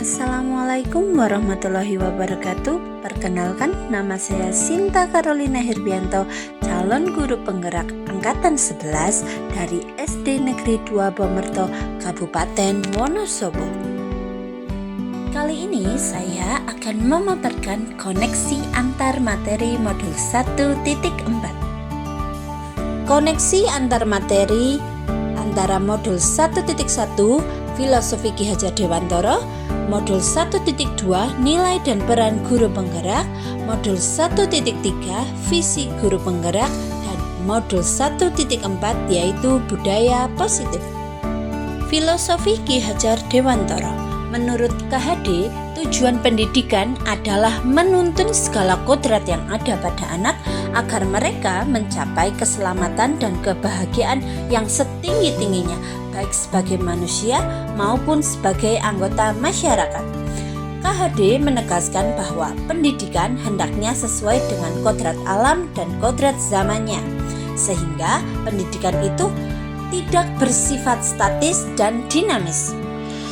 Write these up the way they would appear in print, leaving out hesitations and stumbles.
Assalamualaikum warahmatullahi wabarakatuh. Perkenalkan, nama saya Sinta Carolina Herbianto, calon guru penggerak angkatan 11 dari SD Negeri 2 Bomerto, Kabupaten Wonosobo. Kali ini saya akan memaparkan koneksi antar materi modul 1.4. Koneksi antar materi antara modul 1.1 Filosofi Ki Hajar Dewantara, modul 1.2 Nilai dan Peran Guru Penggerak, modul 1.3 Visi Guru Penggerak, dan modul 1.4 yaitu Budaya Positif. Filosofi Ki Hajar Dewantara. Menurut KHD, tujuan pendidikan adalah menuntun segala kodrat yang ada pada anak agar mereka mencapai keselamatan dan kebahagiaan yang setinggi-tingginya, baik sebagai manusia maupun sebagai anggota masyarakat. KHD menegaskan bahwa pendidikan hendaknya sesuai dengan kodrat alam dan kodrat zamannya, sehingga pendidikan itu tidak bersifat statis dan dinamis.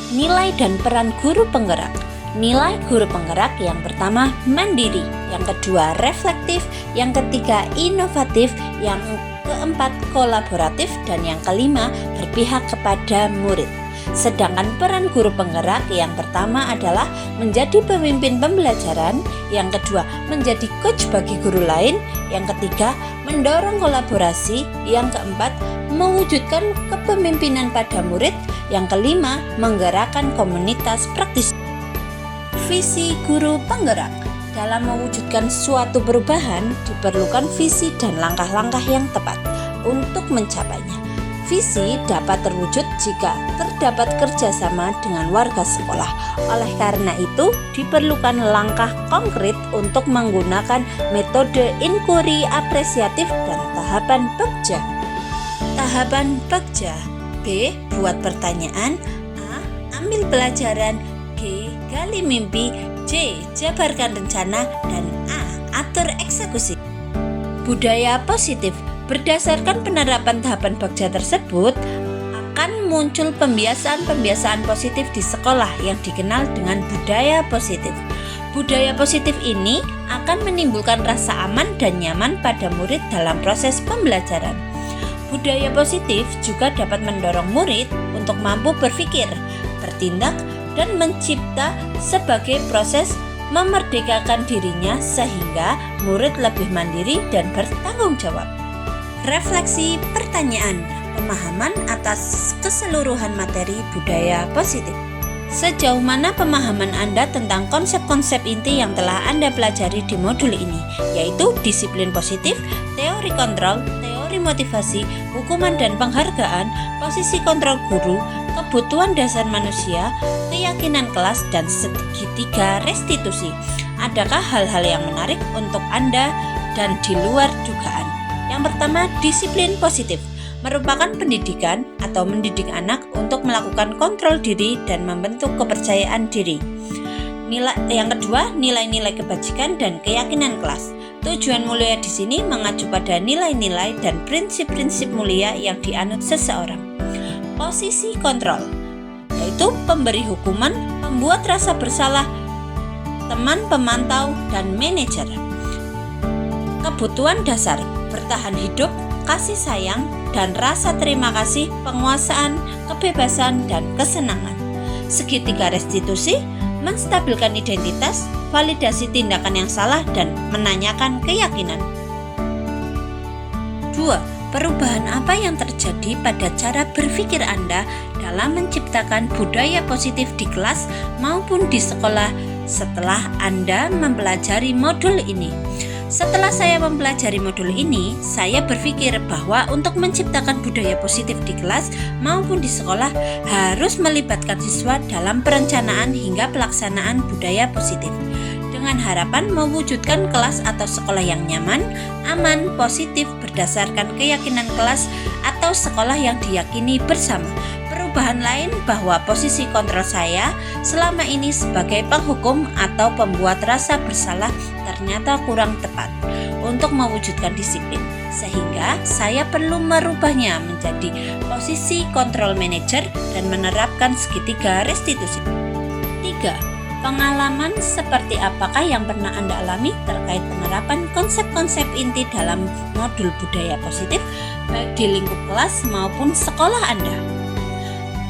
Nilai dan peran guru penggerak. Nilai guru penggerak yang pertama mandiri, yang kedua reflektif, yang ketiga inovatif, yang keempat kolaboratif, dan yang kelima berpihak kepada murid. Sedangkan peran guru penggerak yang pertama adalah menjadi pemimpin pembelajaran, yang kedua menjadi coach bagi guru lain, yang ketiga mendorong kolaborasi, yang keempat mewujudkan kepemimpinan pada murid, yang kelima menggerakkan komunitas praktis. Visi guru penggerak. Dalam mewujudkan suatu perubahan diperlukan visi dan langkah-langkah yang tepat untuk mencapainya. Visi dapat terwujud jika terdapat kerjasama dengan warga sekolah. Oleh karena itu, diperlukan langkah konkret untuk menggunakan metode inquiry apresiatif dan tahapan Pekja. Tahapan Pekja. B. Buat pertanyaan. A. Ambil pelajaran. G. Gali mimpi. C. Jabarkan rencana. Dan A. Atur eksekusi. Budaya positif. Berdasarkan penerapan tahapan Pekja tersebut, akan muncul pembiasaan-pembiasaan positif di sekolah yang dikenal dengan budaya positif. Budaya positif ini akan menimbulkan rasa aman dan nyaman pada murid dalam proses pembelajaran. Budaya positif juga dapat mendorong murid untuk mampu berpikir, bertindak, dan mencipta sebagai proses memerdekakan dirinya sehingga murid lebih mandiri dan bertanggung jawab. Refleksi pertanyaan, pemahaman atas keseluruhan materi budaya positif. Sejauh mana pemahaman Anda tentang konsep-konsep inti yang telah Anda pelajari di modul ini, yaitu disiplin positif, teori kontrol, teori motivasi, hukuman dan penghargaan, posisi kontrol guru, kebutuhan dasar manusia, keyakinan kelas, dan segitiga restitusi. Adakah hal-hal yang menarik untuk Anda dan di luar dugaan? Yang pertama, disiplin positif merupakan pendidikan atau mendidik anak untuk melakukan kontrol diri dan membentuk kepercayaan diri. Yang kedua, nilai-nilai kebajikan dan keyakinan kelas. Tujuan mulia di sini mengacu pada nilai-nilai dan prinsip-prinsip mulia yang dianut seseorang. Posisi kontrol, yaitu pemberi hukuman, pembuat rasa bersalah, teman pemantau, dan manajer. Kebutuhan dasar, bertahan hidup, kasih sayang, dan rasa terima kasih, penguasaan, kebebasan, dan kesenangan. Segitiga restitusi, menstabilkan identitas, validasi tindakan yang salah, dan menanyakan keyakinan. 2. Perubahan apa yang terjadi pada cara berpikir Anda dalam menciptakan budaya positif di kelas maupun di sekolah setelah Anda mempelajari modul ini? Setelah saya mempelajari modul ini, saya berpikir bahwa untuk menciptakan budaya positif di kelas maupun di sekolah harus melibatkan siswa dalam perencanaan hingga pelaksanaan budaya positif, dengan harapan mewujudkan kelas atau sekolah yang nyaman, aman, positif berdasarkan keyakinan kelas atau sekolah yang diyakini bersama. Perubahan lain bahwa posisi kontrol saya selama ini sebagai penghukum atau pembuat rasa bersalah ternyata kurang tepat untuk mewujudkan disiplin, sehingga saya perlu merubahnya menjadi posisi kontrol manager dan menerapkan segitiga restitusi. Ketiga, pengalaman seperti apakah yang pernah Anda alami terkait penerapan konsep-konsep inti dalam modul budaya positif baik di lingkup kelas maupun sekolah Anda?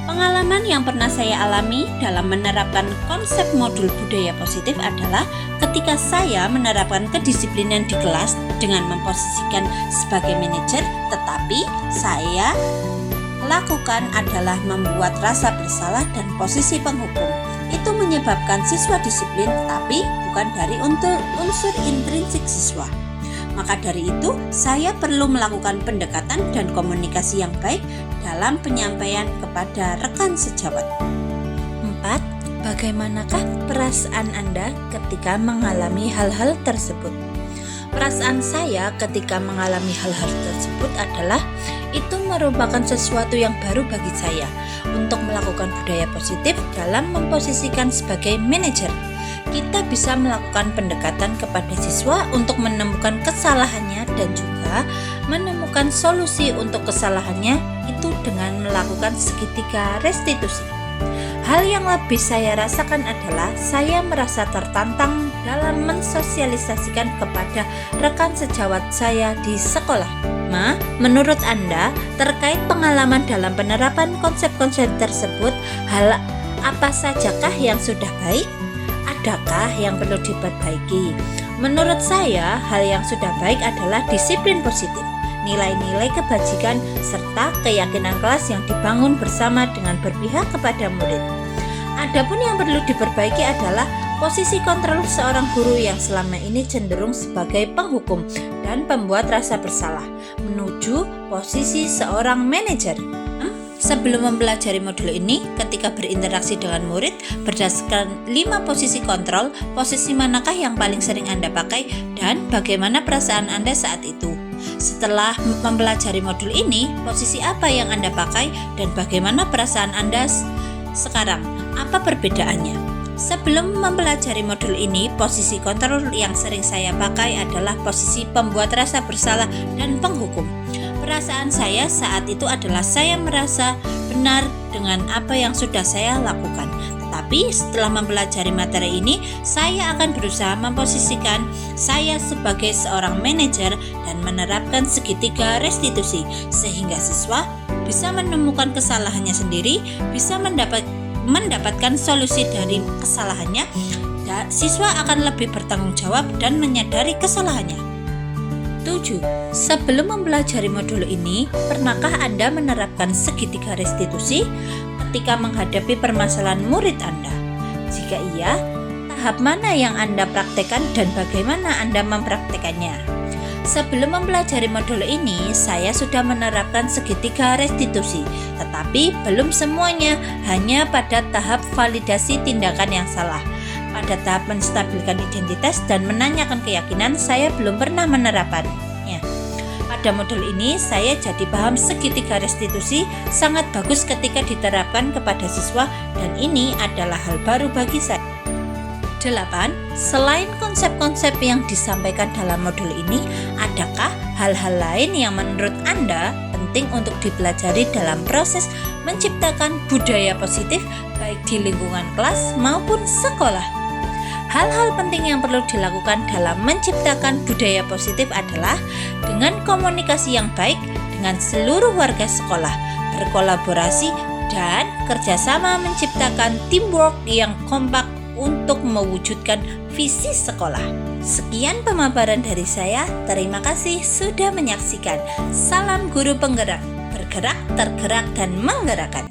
Pengalaman yang pernah saya alami dalam menerapkan konsep modul budaya positif adalah ketika saya menerapkan kedisiplinan di kelas dengan memposisikan sebagai manajer, tetapi saya lakukan adalah membuat rasa bersalah dan posisi penghukum. Itu menyebabkan siswa disiplin, tapi bukan dari unsur intrinsik siswa. Maka dari itu, saya perlu melakukan pendekatan dan komunikasi yang baik dalam penyampaian kepada rekan sejawat. 4. Bagaimanakah perasaan Anda ketika mengalami hal-hal tersebut? Perasaan saya ketika mengalami hal-hal tersebut adalah itu merupakan sesuatu yang baru bagi saya untuk melakukan budaya positif dalam memposisikan sebagai manajer. Kita bisa melakukan pendekatan kepada siswa untuk menemukan kesalahannya dan juga menemukan solusi untuk kesalahannya itu dengan melakukan segitiga restitusi. Hal yang lebih saya rasakan adalah saya merasa tertantang dalam mensosialisasikan kepada rekan sejawat saya di sekolah. Menurut Anda, terkait pengalaman dalam penerapan konsep-konsep tersebut, hal apa sajakah yang sudah baik? Adakah yang perlu diperbaiki? Menurut saya, hal yang sudah baik adalah disiplin positif, nilai-nilai kebajikan, serta keyakinan kelas yang dibangun bersama dengan berpihak kepada murid. Adapun yang perlu diperbaiki adalah posisi kontrol seorang guru yang selama ini cenderung sebagai penghukum dan pembuat rasa bersalah, menuju posisi seorang manajer. Sebelum mempelajari modul ini, ketika berinteraksi dengan murid, berdasarkan 5 posisi kontrol, posisi manakah yang paling sering Anda pakai dan bagaimana perasaan Anda saat itu? Setelah mempelajari modul ini, posisi apa yang Anda pakai dan bagaimana perasaan Anda sekarang? Apa perbedaannya? Sebelum mempelajari modul ini, posisi kontrol yang sering saya pakai adalah posisi pembuat rasa bersalah dan penghukum. Perasaan saya saat itu adalah saya merasa benar dengan apa yang sudah saya lakukan. Tetapi setelah mempelajari materi ini, saya akan berusaha memposisikan saya sebagai seorang manajer dan menerapkan segitiga restitusi, sehingga siswa bisa menemukan kesalahannya sendiri, bisa mendapatkan solusi dari kesalahannya, dan siswa akan lebih bertanggung jawab dan menyadari kesalahannya. 7. Sebelum mempelajari modul ini, pernahkah Anda menerapkan segitiga restitusi ketika menghadapi permasalahan murid Anda? Jika iya, tahap mana yang Anda praktekkan dan bagaimana Anda mempraktekannya? Sebelum mempelajari modul ini, saya sudah menerapkan segitiga restitusi, tetapi belum semuanya, hanya pada tahap validasi tindakan yang salah. Pada tahap menstabilkan identitas dan menanyakan keyakinan, saya belum pernah menerapkannya. Pada modul ini, saya jadi paham segitiga restitusi sangat bagus ketika diterapkan kepada siswa dan ini adalah hal baru bagi saya. 8. Selain konsep-konsep yang disampaikan dalam modul ini, adakah hal-hal lain yang menurut Anda penting untuk dipelajari dalam proses menciptakan budaya positif baik di lingkungan kelas maupun sekolah? Hal-hal penting yang perlu dilakukan dalam menciptakan budaya positif adalah dengan komunikasi yang baik dengan seluruh warga sekolah, berkolaborasi, dan kerjasama menciptakan teamwork yang kompak untuk mewujudkan visi sekolah. Sekian pemaparan dari saya, terima kasih sudah menyaksikan. Salam guru penggerak, bergerak, tergerak, dan menggerakkan.